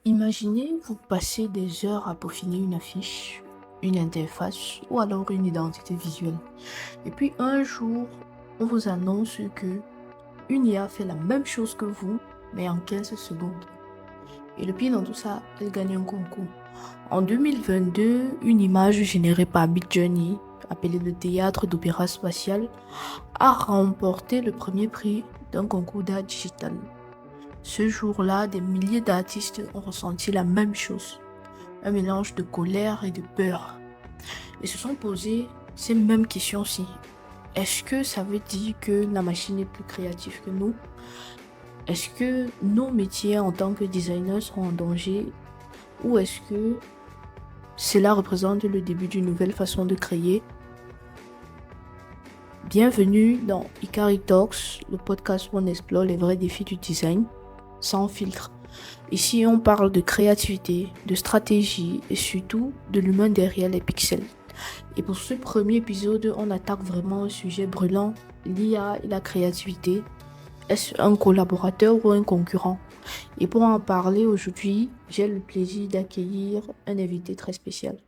Imaginez, vous passez des heures à peaufiner une affiche, une interface ou alors une identité visuelle. Et puis un jour, on vous annonce que une IA fait la même chose que vous, mais en 15 secondes. Et le pire dans tout ça, elle gagne un concours. En 2022, une image générée par Midjourney, appelée le théâtre d'opéra spatial, a remporté le premier prix d'un concours d'art digital. Ce jour-là, des milliers d'artistes ont ressenti la même chose, un mélange de colère et de peur. Ils se sont posés ces mêmes questions-ci. Est-ce que ça veut dire que la machine est plus créative que nous? Est-ce que nos métiers en tant que designers seront en danger? Ou est-ce que cela représente le début d'une nouvelle façon de créer? Bienvenue dans Ikari Talks, le podcast où on explore les vrais défis du design sans filtre. Ici, on parle de créativité, de stratégie et surtout de l'humain derrière les pixels. Et pour ce premier épisode, on attaque vraiment un sujet brûlant, l'IA et la créativité. Est-ce un collaborateur ou un concurrent? Et pour en parler aujourd'hui, j'ai le plaisir d'accueillir un invité très spécial.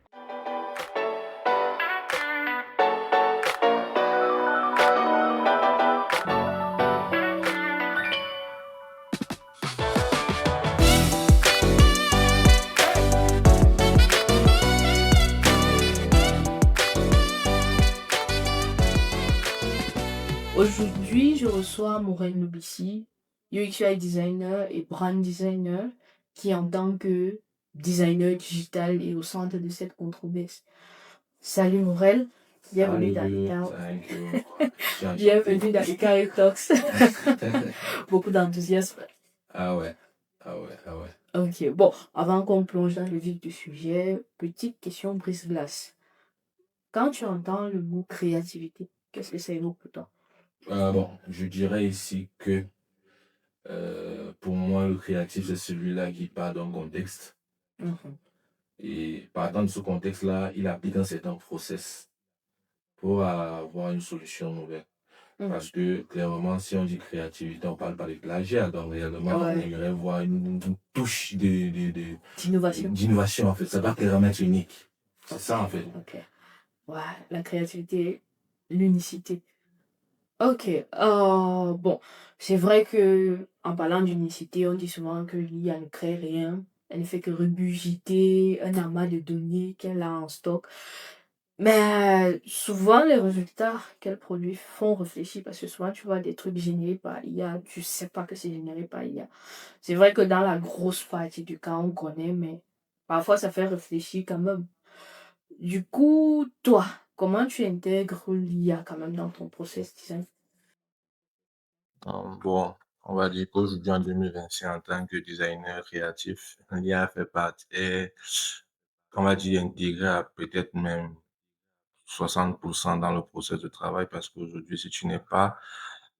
Aujourd'hui, je reçois Maureen Lubissi, UX/UI designer et brand designer, qui en tant que designer digital est au centre de cette controverse. Salut Maureen, bienvenue dans Thank you. bienvenue dans Ikari Talks. Beaucoup d'enthousiasme. Ah ouais. Ok, bon, avant qu'on plonge dans le vif du sujet, petite question brise-glace. Quand tu entends le mot créativité, qu'est-ce que ça évoque pour toi? Bon, je dirais ici que pour moi, le créatif, c'est celui-là qui part d'un contexte. Et partant de ce contexte-là, il applique un certain process pour avoir une solution nouvelle. Parce que clairement, si on dit créativité, on ne parle pas de plagiat. Donc réellement, on aimerait voir une touche d'innovation en fait. Ça doit clairement être unique. C'est ça en fait. Ok. Ouais, la créativité, l'unicité. Ok, bon, c'est vrai que en parlant d'unicité, on dit souvent que l'IA ne crée rien. Elle ne fait que regurgiter un amas de données qu'elle a en stock. Mais souvent, les résultats qu'elle produit font réfléchir parce que souvent, tu vois des trucs générés par l'IA, tu sais pas que c'est généré par l'IA. C'est vrai que dans la grosse partie du cas, on connaît, mais parfois, ça fait réfléchir quand même. Du coup, toi, comment tu intègres l'IA quand même dans ton process design? Bon, on va dire qu'aujourd'hui, en 2025, en tant que designer créatif, l'IA fait partie, est, on va dire, intégré à peut-être même 60% dans le processus de travail parce qu'aujourd'hui, si tu n'es pas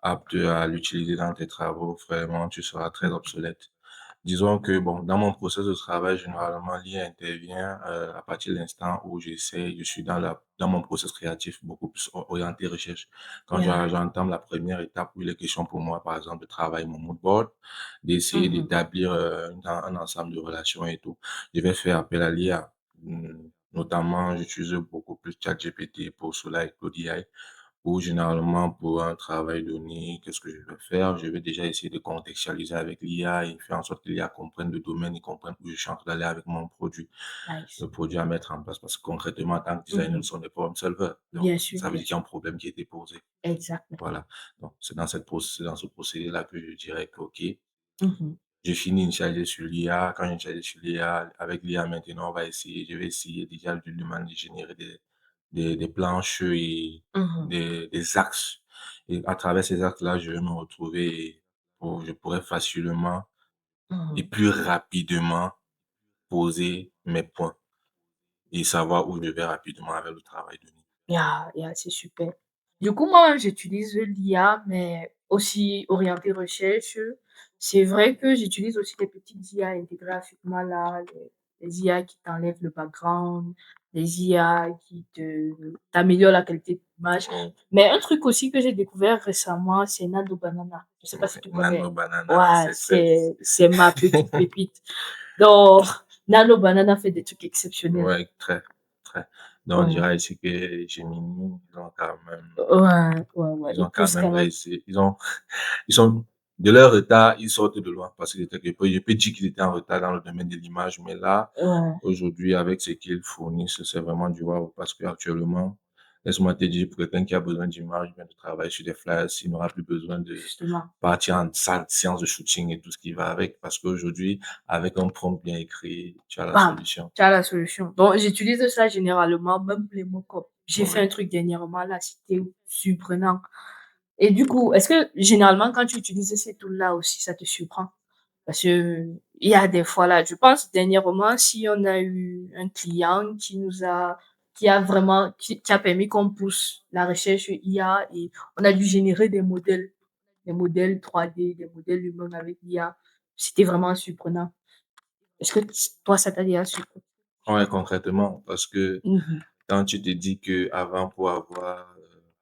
apte à l'utiliser dans tes travaux, vraiment, tu seras très obsolète. Disons que, bon, dans mon processus de travail, généralement, l'IA intervient à partir de l'instant où je suis dans mon processus créatif beaucoup plus orienté recherche. Quand j'entame la première étape où il est question pour moi, par exemple, de travailler mon mood board, d'essayer d'établir un ensemble de relations et tout, je vais faire appel à l'IA. Notamment, j'utilise beaucoup plus ChatGPT pour cela et Claude AI ou généralement pour un travail donné, qu'est-ce que je vais faire? Je vais déjà essayer de contextualiser avec l'IA et faire en sorte que l'IA comprenne le domaine et comprenne où je suis en train d'aller avec mon produit, Nice. le produit à mettre en place. Parce que concrètement, en tant que designer, nous sommes des problem solvers. Donc, Bien sûr, ça veut bien dire qu'il y a un problème qui a été posé. exactement. Voilà. Donc, c'est dans ce procédé-là que je dirais que, OK, Mhm. je finis d'initialiser sur l'IA. Quand j'initialise sur l'IA, avec l'IA maintenant, je vais essayer déjà de demander de générer des planches et Mhm. des axes. Et à travers ces axes-là, je vais me retrouver où je pourrais facilement et Mhm. plus rapidement poser mes points et savoir où je vais rapidement avec le travail donné. C'est super. Du coup, moi, j'utilise l'IA, mais aussi orienté recherche. C'est vrai que j'utilise aussi des petites IA intégrées à Figma, là, les IA qui t'enlèvent le background, les IA qui t'améliorent la qualité de l'image. Mais un truc aussi que j'ai découvert récemment, c'est Nano Banana. Je sais pas si tu connais. Nano Banana, Ouais, c'est ma petite pépite. Donc, Nano Banana fait des trucs exceptionnels. Ouais, très, très. Donc, on Ouais. dirait ici que Gemini, Ouais. ils Ils ont quand poussent même quand même. réussi. Ils sont de leur retard, ils sortent de loin parce que je peux dire qu'ils étaient en retard dans le domaine de l'image, mais là, Ouais. aujourd'hui, avec ce qu'ils fournissent, c'est vraiment du wow parce qu'actuellement, laisse-moi te dire, pour quelqu'un qui a besoin d'image, bien de travailler sur des flyers, il n'aura plus besoin de Justement. partir en salle, séance de shooting et tout ce qui va avec parce qu'aujourd'hui, avec un prompt bien écrit, tu as la Bam, solution. tu as la solution. Donc, j'utilise ça généralement, même pour les mock-ups. J'ai fait Oui. un truc dernièrement, là, c'était surprenant. Et du coup, est-ce que généralement, quand tu utilises ces tools-là aussi, ça te surprend? Parce que il y a des fois là, je pense dernièrement, si on a eu un client qui a permis qu'on pousse la recherche IA et on a dû générer des modèles 3D, des modèles humains avec l'IA. C'était vraiment surprenant. Est-ce que toi, ça t'a déjà surpris? Ouais, concrètement, parce que Mhm. quand tu te dis que avant pour avoir,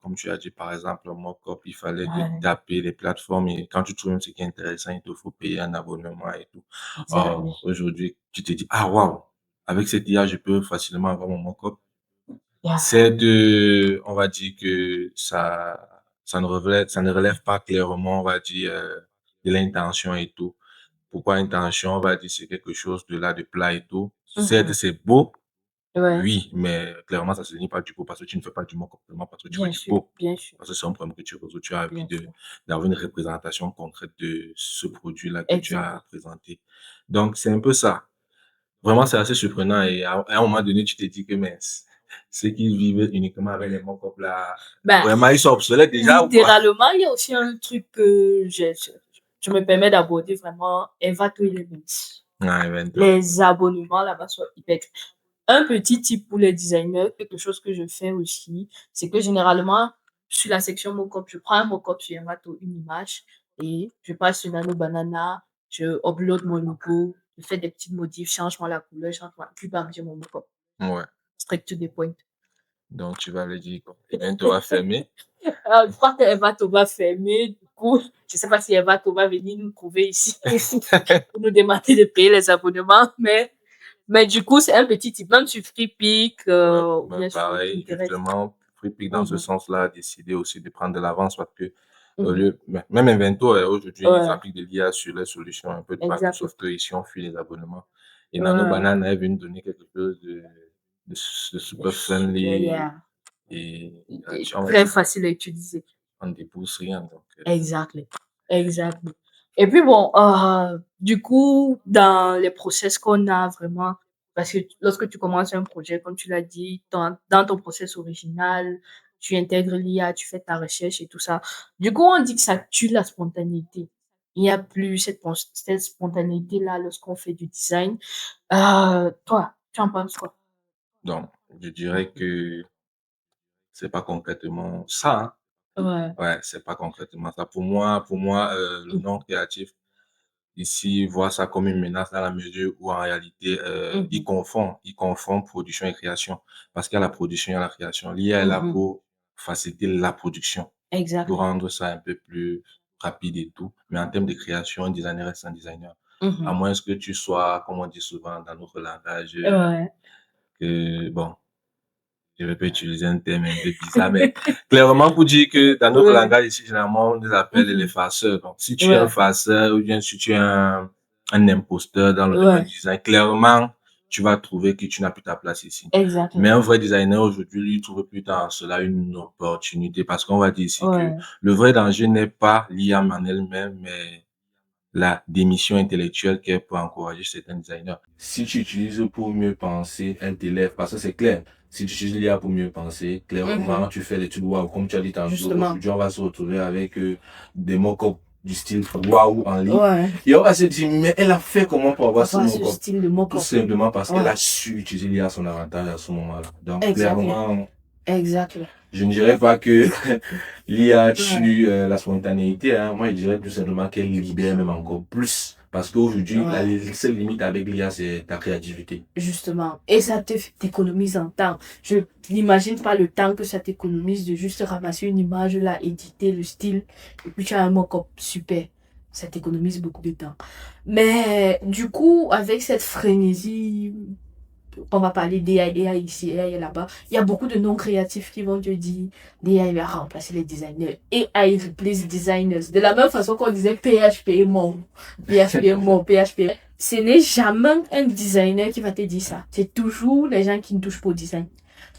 comme tu as dit, par exemple, un mock-up, il fallait te Ouais, taper les plateformes et quand tu trouves même ce qui est intéressant, il te faut payer un abonnement et tout. exactly. Or, aujourd'hui, tu te dis, ah, waouh, avec cette IA, je peux facilement avoir mon mock-up. Yeah. On va dire que ça ne relève pas clairement, on va dire, de l'intention et tout. Pourquoi intention? On va dire, c'est quelque chose de là, de plat et tout. Certes, Mhm. c'est beau, Ouais, oui, mais clairement, ça se dit pas du beau parce que tu ne fais pas du mot complètement parce que tu veux bien du sûr, beau. bien sûr, Parce que c'est un problème que tu résous. Tu as envie bien sûr. d'avoir une représentation concrète de ce produit-là que tu Exactement. as présenté. Donc, c'est un peu ça. Vraiment, c'est assez surprenant et à un moment donné, tu te dis que, mais ceux qui vivent uniquement avec les mots là, Ben, vraiment, ils sont obsolètes déjà ou quoi? littéralement, il y a aussi un truc que je me permets d'aborder vraiment, Eva to Elements. Ouais, 20 ans. Les abonnements là-bas sont hyper. Un petit tip pour les designers, quelque chose que je fais aussi, c'est que généralement, sur la section mockup, je prends un mockup sur Envato, une image, et je passe sur Nano Banana, je upload mon logo, je fais des petites modifs, change-moi la couleur, change-moi, puis bam, j'ai mon mockup. Ouais. Straight to the point. Donc, tu vas le dire, quoi. Et bientôt à fermer. Alors, je crois qu'Envato va fermer, du coup, je sais pas si Envato va venir nous trouver ici pour nous demander de payer les abonnements, mais du coup, c'est un petit tip, même sur FreePic, Ouais, ou ben bien sur pareil, Pinterest. justement, Freepik dans ce Mhm. sens-là a décidé aussi de prendre de l'avance parce que au Mhm. lieu, même Invento, aujourd'hui, ils Ouais, appliquent de l'IA sur les solutions un peu de partout, exactly. sauf que ici, on fuit les abonnements. Et Nano Ouais, Banana est venu donner quelque chose de super super, friendly yeah. et Et on va très dire, facile à utiliser. on ne dépousse rien. Donc, Exactly. Exactly. Et puis bon, du coup, dans les process qu'on a vraiment, parce que lorsque tu commences un projet, comme tu l'as dit, dans ton process original, tu intègres l'IA, tu fais ta recherche et tout ça. Du coup, on dit que ça tue la spontanéité. Il n'y a plus cette spontanéité-là lorsqu'on fait du design. Toi, tu en penses quoi? donc, je dirais que c'est pas concrètement ça, hein. Ouais. Ouais, c'est pas concrètement ça. Pour moi, le Mmh. non créatif, ici, voit ça comme une menace dans la mesure où en réalité, Mmh mh. il confond production et création. Parce qu'il y a la production, il y a la création. L'IA est là Mmh. pour faciliter la production, pour Exactly. rendre ça un peu plus rapide et tout. Mais en termes de création, un designer reste un designer. À Mmh. moins que tu sois, comme on dit souvent dans notre langage, Ouais. que bon, je vais pas utiliser un terme un peu bizarre, mais clairement pour dire que dans notre Ouais. langage ici, généralement, on les appelle les Mmh. farceurs. Donc, si tu es un Ouais. farceur ou bien si tu es un imposteur dans le domaine Ouais. du design, clairement, tu vas trouver que tu n'as plus ta place ici. Exactly. Mais un vrai designer aujourd'hui, lui, il trouve plus dans cela une opportunité parce qu'on va dire ici que Ouais. le vrai danger n'est pas l'IA en elle-même, mais la démission intellectuelle qu'elle peut encourager certains designers. Si tu utilises pour mieux penser, elle t'élève, parce que c'est clair. Si tu utilises l'IA pour mieux penser, clairement, Mmh. tu fais des trucs waouh. Comme tu as dit tantôt, Justement. aujourd'hui, on va se retrouver avec des mock-ups du style waouh en ligne. Ouais. Et on va se dire, mais elle a fait comment pour avoir ce Avoir ce mock-up? style de Tout mock-up. simplement parce qu'elle Ouais. a su utiliser l'IA à son avantage à ce moment-là. Donc, Exactly. clairement, Exactly. je ne dirais pas que l'IA Ouais. tue la spontanéité, hein. Moi, je dirais tout simplement qu'elle libère même encore plus. Parce qu'aujourd'hui, la Ouais. seule limite avec l'IA, c'est ta créativité. Justement. Et ça t'économise en temps. Je n'imagine pas le temps que ça t'économise de juste ramasser une image, là, éditer le style, et puis tu as un mock-up super. ça t'économise beaucoup de temps. Mais du coup, avec cette frénésie, on va parler d'AI ici, AI là-bas, il y a beaucoup de non-créatifs qui vont te dire d'AI va remplacer les designers. AI replace designers. De la même façon qu'on disait PHP est mort, PHP est mort, PHP. Ce n'est jamais un designer qui va te dire ça. C'est toujours les gens qui ne touchent pas au design.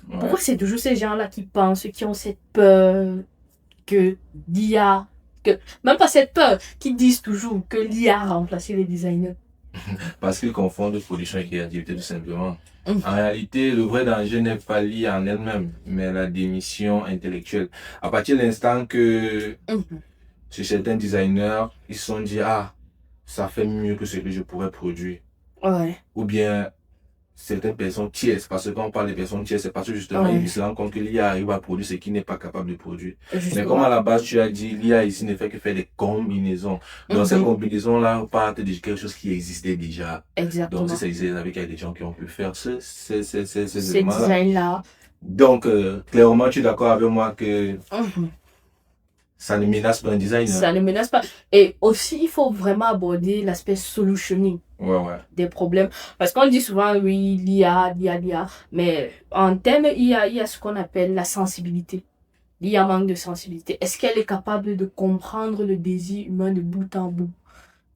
Ouais. Pourquoi c'est toujours ces gens-là qui pensent, qui ont cette peur que l'IA, même pas cette peur, qui disent toujours que l'IA a remplacé les designers? Parce qu'ils confondent production et créativité tout simplement. Mhm. En réalité, le vrai danger n'est pas lié en elle-même, mais la démission intellectuelle. À partir de l'instant que chez certains designers, ils se sont dit, ah, ça fait mieux que ce que je pourrais produire. Ouais. Ou bien certaines personnes tierces, parce que quand on parle de personnes tierces, c'est parce que justement, ils se rendent compte que l'IA arrive à produire ce qu'il n'est pas capable de produire. Mais comme à la base, tu as dit, l'IA ici ne fait que faire des combinaisons. Donc, ces combinaisons-là partent de quelque chose qui existait déjà. Exactement. Donc, si ça existait, avec il y a des gens qui ont pu faire ces designs-là. Donc, clairement, tu es d'accord avec moi que ça ne menace pas un designer. Ça ne menace pas. Et aussi, il faut vraiment aborder l'aspect solutioning des problèmes. Parce qu'on dit souvent, oui, l'IA. Mais en termes IA, il y a ce qu'on appelle la sensibilité. L'IA manque de sensibilité. Est-ce qu'elle est capable de comprendre le désir humain de bout en bout,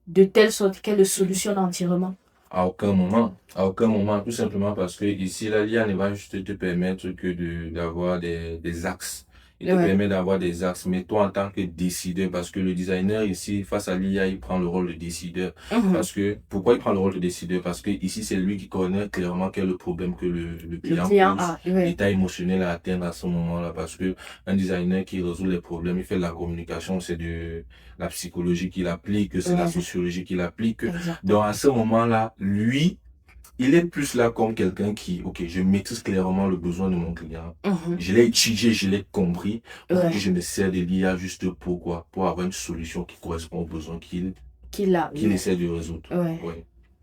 de telle sorte qu'elle le solutionne entièrement? À aucun moment. À aucun moment. Tout simplement parce que ici, l'IA ne va juste te permettre que d'avoir des axes. Il te permet d'avoir des axes. Mais toi, en tant que décideur, parce que le designer ici, face à l'IA, il prend le rôle de décideur. Parce que, pourquoi il prend le rôle de décideur? Parce que ici, c'est lui qui connaît clairement quel est le problème que le client pose, l'état émotionnel à atteindre à ce moment-là. Parce que un designer qui résout les problèmes, il fait de la communication, c'est de la psychologie qu'il applique, c'est la sociologie qu'il applique. Donc, à ce moment-là, lui, il est plus là comme quelqu'un qui, ok, je maîtrise clairement le besoin de mon client. Je l'ai étudié, je l'ai compris. Aujourd'hui, je me sers de l'IA juste pour avoir une solution qui correspond aux besoins qu'il essaie de résoudre.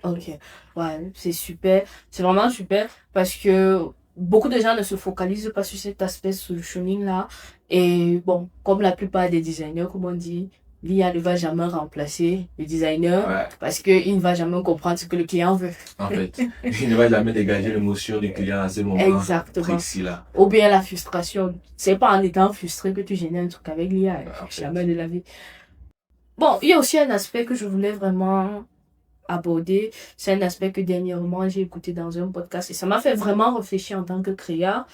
Ok. Ouais, c'est super. C'est vraiment super parce que beaucoup de gens ne se focalisent pas sur cet aspect solutioning là. Et bon, comme la plupart des designers, comme on dit, l'IA ne va jamais remplacer le designer parce qu'il ne va jamais comprendre ce que le client veut. En fait, il ne va jamais dégager l'émotion du client à ce moment précis là. Ou bien la frustration. C'est pas en étant frustré que tu génères un truc avec l'IA. Jamais de la vie. Bon, il y a aussi un aspect que je voulais vraiment aborder. C'est un aspect que dernièrement j'ai écouté dans un podcast et ça m'a fait vraiment réfléchir en tant que créateur.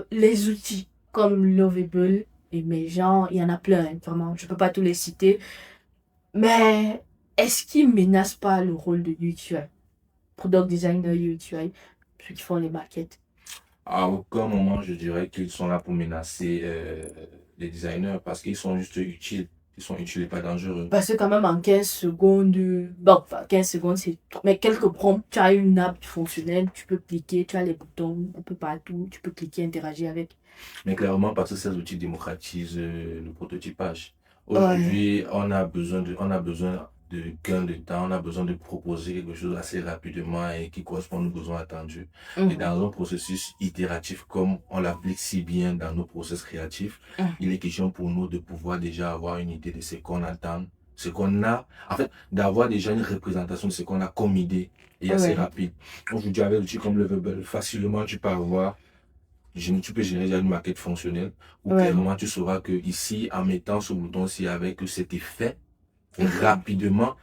Les outils comme Lovable, Emergent, il y en a plein, vraiment. Je peux pas tous les citer. Mais est-ce qu'ils menacent pas le rôle de UX, product designer UX, ceux qui font les maquettes? À aucun moment, je dirais qu'ils sont là pour menacer les designers parce qu'ils sont juste utiles. Ils sont utiles et pas dangereux. Parce que quand même en 15 secondes, bon, enfin 15 secondes c'est tout. Mais quelques prompts, tu as une app fonctionnelle, tu peux cliquer, tu as les boutons un peu partout, tu peux cliquer, interagir avec. Mais clairement, parce que ces outils démocratisent le prototypage. Aujourd'hui, on a besoin de gain de temps, on a besoin de proposer quelque chose assez rapidement et qui correspond aux besoins attendus. Et dans un processus itératif comme on l'applique si bien dans nos processus créatifs, il est question pour nous de pouvoir déjà avoir une idée de ce qu'on attend, ce qu'on a, en fait, d'avoir déjà une représentation de ce qu'on a comme idée et assez rapide. Aujourd'hui, avec l'outil comme Lovable, facilement tu peux avoir tu peux générer une maquette fonctionnelle où clairement tu sauras que ici, en mettant ce bouton-ci avec cet effet, rapidement,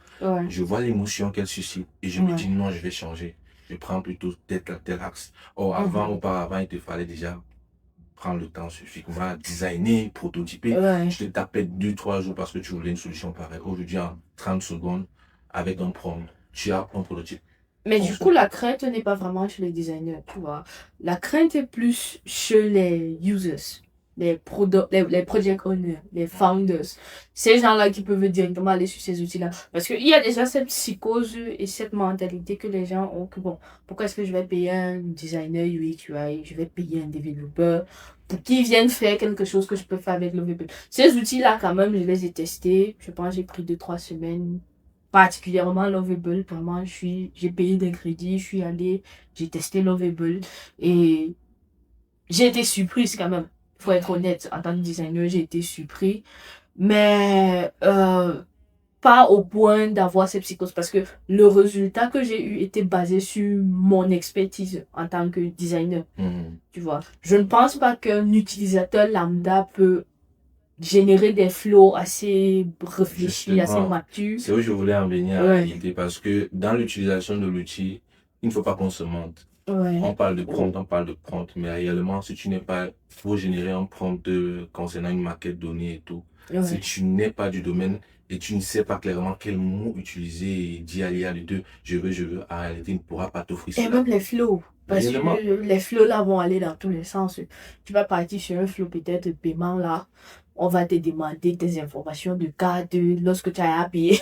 je vois l'émotion qu'elle suscite et je me dis non, je vais changer. Je prends plutôt tel axe. Auparavant, il te fallait déjà prendre le temps suffisamment, designer, prototyper. Je te tapais 2-3 jours parce que tu voulais une solution pareille. Aujourd'hui, en 30 secondes, avec un prompt, tu as un prototype. Mais du coup, la crainte n'est pas vraiment chez les designers, tu vois. La crainte est plus chez les users, les project owners, les founders. Ces gens-là qui peuvent directement aller sur ces outils-là. Parce qu'il y a déjà cette psychose et cette mentalité que les gens ont que bon, pourquoi est-ce que je vais payer un designer UX, UI, je vais payer un développeur pour qu'ils viennent faire quelque chose que je peux faire avec le web. Ces outils-là, quand même, je les ai testés. Je pense que j'ai pris 2-3 semaines. Particulièrement Lovable, vraiment, j'ai payé des crédits, je suis allée, j'ai testé Lovable et j'ai été surprise quand même. Faut être honnête, en tant que designer, j'ai été surpris. Mais pas au point d'avoir ces psychoses parce que le résultat que j'ai eu était basé sur mon expertise en tant que designer. Tu vois, je ne pense pas qu'un utilisateur lambda peut générer des flows assez réfléchis, assez Justement, matures. c'est où je voulais en venir en Ouais. réalité, parce que dans l'utilisation de l'outil, il ne faut pas qu'on se mente. Ouais. On parle de prompt, mais réellement, si tu n'es pas pour générer un prompt concernant une maquette donnée et tout, Ouais. si tu n'es pas du domaine et tu ne sais pas clairement quel mot utiliser et dire à l'IA les deux, je veux, en réalité, il ne pourra pas t'offrir Et cela. même les flows. Parce Réellement. que les flows là vont aller dans tous les sens. Tu vas partir sur un flow peut-être de paiement là. On va te demander des informations de carte lorsque tu as payé.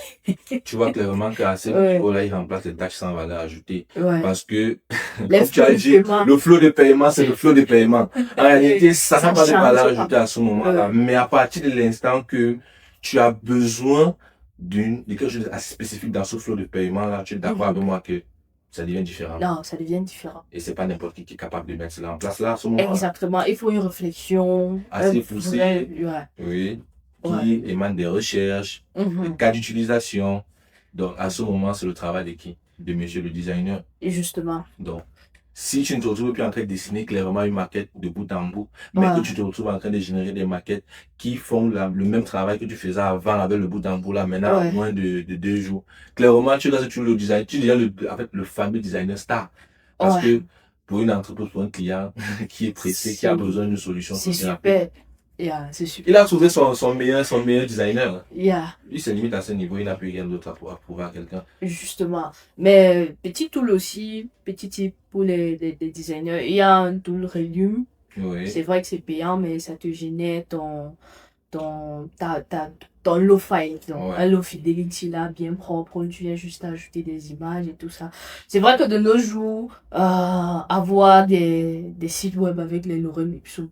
Tu vois clairement qu'à ce Ouais. niveau-là, il remplace les tâches sans valeur ajoutée. Ouais. Parce que, Les comme tu as flows de dit, paiement. le flot de paiement, c'est le flot de paiement. En réalité, ça n'a pas de change valeur pas. ajoutée à ce moment-là. Ouais. Mais à partir de l'instant que tu as besoin de quelque chose assez spécifique dans ce flot de paiement-là, tu es d'accord avec moi que ça devient différent. Non, ça devient différent. Et c'est pas n'importe qui est capable de mettre cela en place là, à ce moment-là. Exactement. Il faut une réflexion. Assez poussée. Ouais. Oui. Qui émane des recherches, des cas d'utilisation. Donc, à ce moment, c'est le travail de qui? De monsieur le designer. Et justement. Donc, si tu ne te retrouves plus en train de dessiner clairement une maquette de bout en bout, mais que tu te retrouves en train de générer des maquettes qui font le même travail que tu faisais avant avec le bout en bout là, maintenant à moins de 2 jours. Clairement, tu es le design, tu deviens le fameux designer star. Parce que pour une entreprise, pour un client qui est pressé, qui a besoin d'une solution. C'est super. C'est super. Il a trouvé son meilleur designer. Yeah. Lui, c'est limite à ce niveau, il n'a plus rien d'autre à prouver à quelqu'un. Justement. Mais petit tool aussi, petit tip pour les designers, il y a un tool Relium. Oui. C'est vrai que c'est payant, mais ça te génère ton low file, donc un low fidelity là, bien propre, tu viens juste ajouter des images et tout ça. C'est vrai que de nos jours, avoir des sites web avec les lorem ipsum,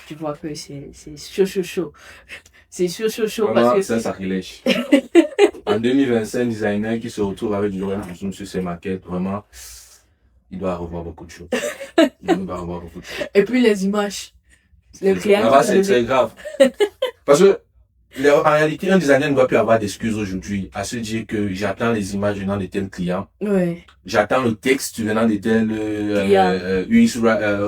tu vois que c'est chaud. C'est chaud parce que c'est un sacrilège. En 2025, un designer qui se retrouve avec du lorem ipsum sur ses maquettes, vraiment, il doit revoir beaucoup de choses. Et puis les images. Les clients. Là-bas, c'est très grave. Parce que, en réalité, un designer ne doit plus avoir d'excuses aujourd'hui à se dire que j'attends les images venant de tel client. Ouais. J'attends le texte venant de tel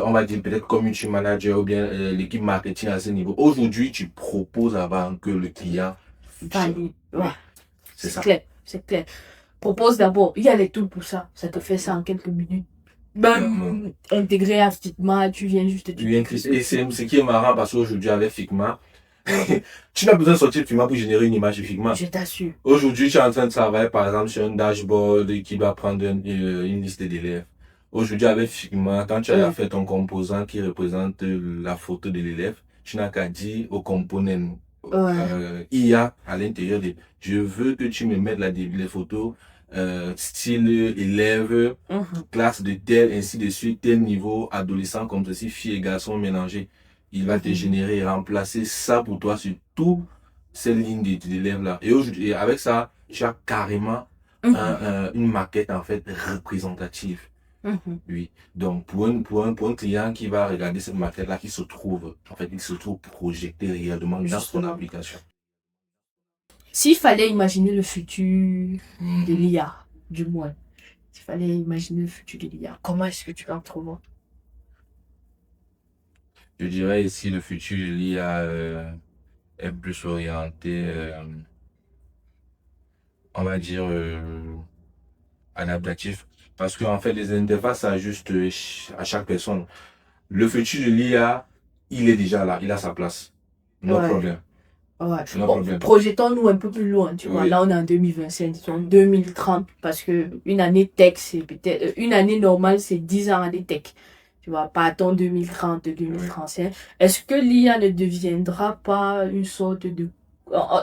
on va dire peut-être community manager ou bien l'équipe marketing à ce niveau. Aujourd'hui, tu proposes avant que le client valide. Ouais. C'est ça. Clair. C'est clair. Propose d'abord. Il y a les tools pour ça. Ça te fait ça en quelques minutes. Même intégré à Figma, tu viens juste de... Et c'est ce qui est marrant parce qu'aujourd'hui avec Figma, tu n'as besoin de sortir Figma pour générer une image de Figma. Je t'assure. Aujourd'hui, tu es en train de travailler par exemple sur un dashboard qui doit prendre une liste d'élèves. Aujourd'hui, avec Figma, quand tu as fait ton composant qui représente la photo de l'élève, tu n'as qu'à dire au component IA à l'intérieur de je veux que tu me mettes les photos style élève, classe de tel, ainsi de suite, tel niveau, adolescent comme ceci, filles et garçons mélangés. Il va te générer et remplacer ça pour toi sur toutes ces lignes d'élèves là. Et aujourd'hui, avec ça, tu as carrément une maquette en fait représentative. Oui. Donc pour un client qui va regarder cette maquette là, il se trouve projeté réellement dans son application. S'il fallait imaginer le futur de l'IA, du moins, s'il fallait imaginer le futur de l'IA, comment est-ce que tu l'entrevois? Je dirais ici le futur de l'IA est plus orienté, on va dire, adaptatif. Parce qu'en fait, les interfaces s'ajustent à chaque personne. Le futur de l'IA, il est déjà là, il a sa place. No problème. Ouais. Projetons-nous un peu plus loin, tu vois. Là, on est en 2025, en 2030, parce que une année tech, c'est peut-être, une année normale, c'est 10 ans de tech. Tu vois, partons 2030, 2035. Est-ce que l'IA ne deviendra pas une sorte de,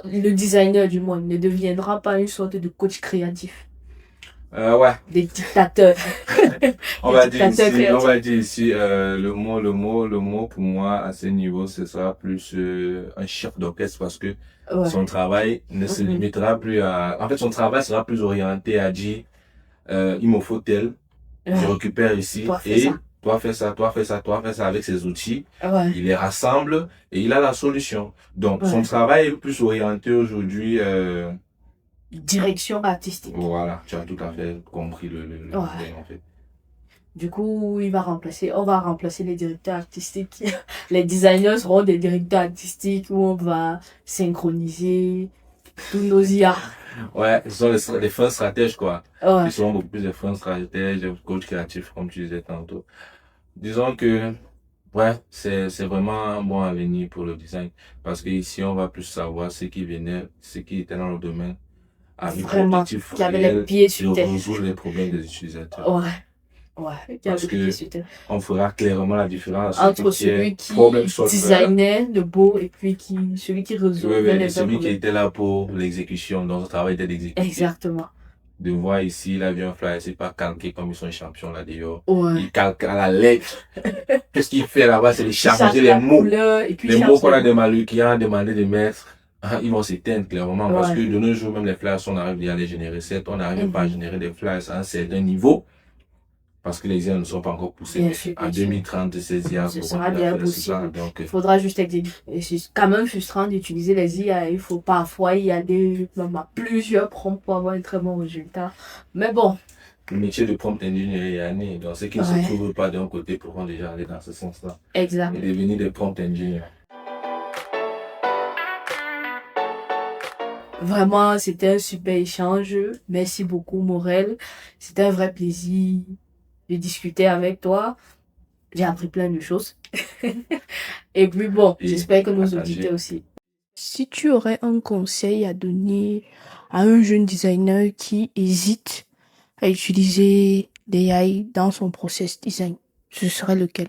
le designer du monde ne deviendra pas une sorte de coach créatif? Des dictateurs. On va dire ici, le mot pour moi à ce niveau, ce sera plus un chef d'orchestre parce que son travail ne se limitera plus à... En fait, son travail sera plus orienté à dire, il me faut tel, je récupère ici, et toi fais ça avec ses outils. Il les rassemble et il a la solution. Donc, son travail est plus orienté aujourd'hui direction artistique. Voilà, tu as tout à fait compris le design, en fait. Du coup, on va remplacer les directeurs artistiques. Les designers seront des directeurs artistiques où on va synchroniser tous nos IA. Ouais, ce sont les fins stratèges, quoi. Ouais. Ils seront beaucoup plus des fins stratèges, des coachs créatifs, comme tu disais tantôt. Disons que, ouais, c'est vraiment un bon avenir pour le design. Parce que ici, on va plus savoir ce qui venait, ce qui était dans le domaine, avec Vraiment, l'objectif qui avait les réel pieds de sur terre. résoudre les problèmes des utilisateurs. Ouais, qui Parce avait les pieds que sur terre. on fera clairement la différence Entre celui qui problem solver, designait de beau et puis celui qui résolvait et les celui qui problèmes. était là pour l'exécution, donc le travail était d'exécuter. Exactement. De voir ici, il a vu un flyer, c'est pas calqué comme ils sont champions là d'ailleurs. Ouais. Il calque à la lettre. Qu'est-ce qu'il fait là-bas, c'est de Il change changer les la mots. couleur et puis Les il mots change qu'on a les mots. demandé, qui a demandé de mettre, ils vont s'éteindre clairement. Parce Ouais. que de nos jours, même les flyers, on arrive déjà à les générer, certes, on n'arrive pas à Mhm. générer des flyers à un certain niveau. Parce que les IA ne sont pas encore poussées. Bien Mais sûr, en bien sûr. 2030, ces IA Ce pourront sera tout à bien faire cela. possible. Donc, Il faudra juste exécuter. Et c'est quand même frustrant d'utiliser les IA. Il faut parfois y aller même à plusieurs prompts pour avoir un très bon résultat. Mais bon, le métier de prompt engineer est né. Donc, ceux qui ne Ouais. se trouvent pas d'un côté pourront déjà aller dans ce sens-là. exact. Et devenir des prompt engineers. Vraiment, c'était un super échange. Merci beaucoup, Morel. C'était un vrai plaisir de discuter avec toi. J'ai appris plein de choses. Et puis bon, Et j'espère que nos partagez. auditeurs aussi. Si tu aurais un conseil à donner à un jeune designer qui hésite à utiliser l'AI dans son process design, ce serait lequel?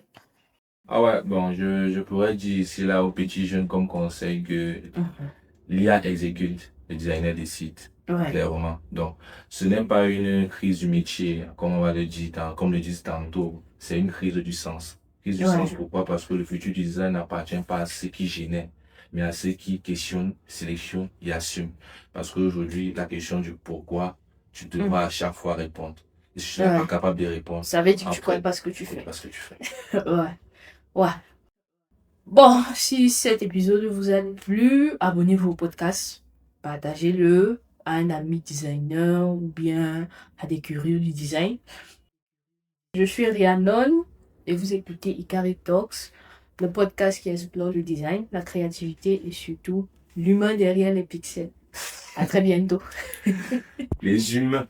Ah ouais, bon, je pourrais dire ici là aux petits jeunes comme conseil que l'IA exécute, le designer décide, Ouais. clairement. Donc, ce n'est pas une crise du métier, comme on va le dire, comme le disent tantôt, c'est une crise du sens. Crise du Ouais. sens, pourquoi? Parce que le futur du design n'appartient pas à ceux qui génèrent, mais à ceux qui questionnent, sélectionnent et assument. Parce qu'aujourd'hui, la question du pourquoi, tu devras à chaque fois répondre. Et si tu n'es Ouais. pas capable de répondre, Ça veut dire que tu après, connais pas ce que tu tu connais fais. pas ce que tu fais. Ouais. Ouais. Bon, si cet épisode vous a plu, abonnez-vous au podcast, partagez-le à un ami designer ou bien à des curieux du design. Je suis Rhiannon et vous écoutez Ikari Talks, le podcast qui explore le design, la créativité et surtout l'humain derrière les pixels. À très bientôt. Les humains.